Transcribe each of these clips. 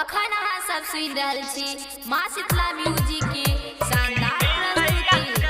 अखन अहाँ सब सुन रहल छी माँ शीतला म्यूजिक के शानदार प्रस्तुति।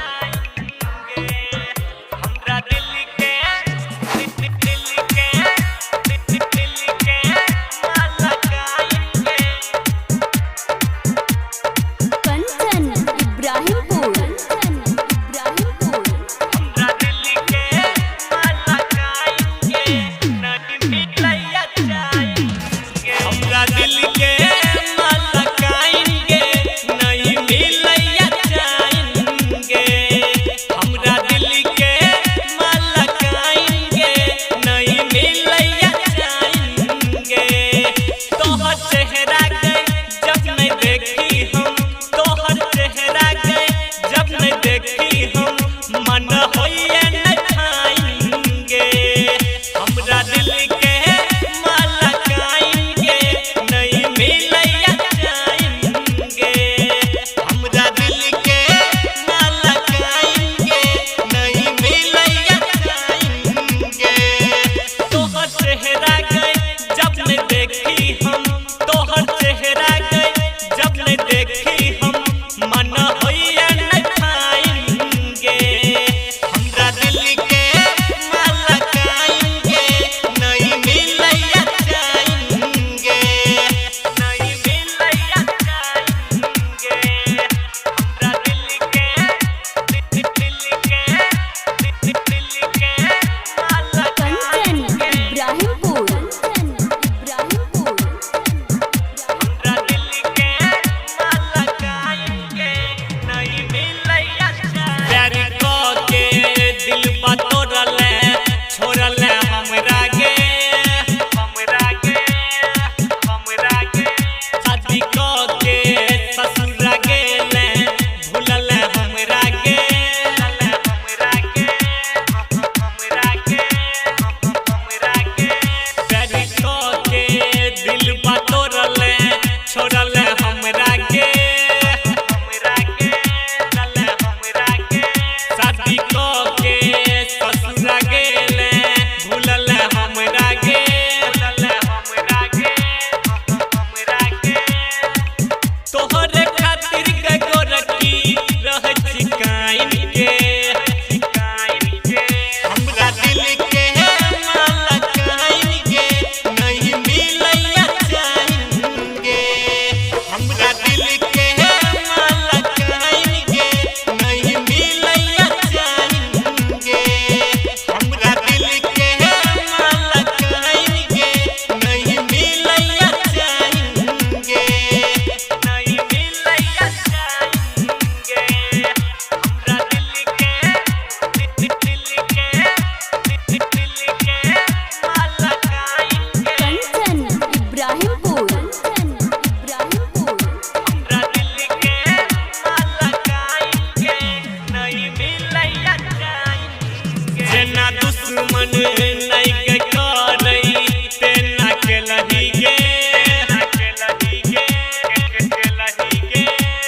दुश्मन नहीं करई तेना के लही गे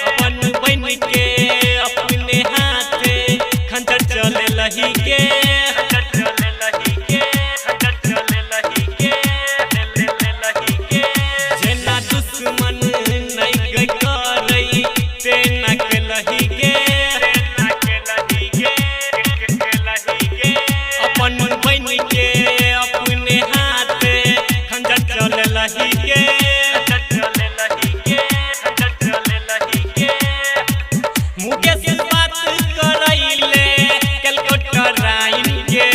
अपन बन के अपने हाथे खंजर चले लही गे जेना दुश्मन नहीं करई तेना के लही गे अपन बन के अपने हाथे खंजर चले लही गे मुकेश बात करैले कलकत्ता राइन के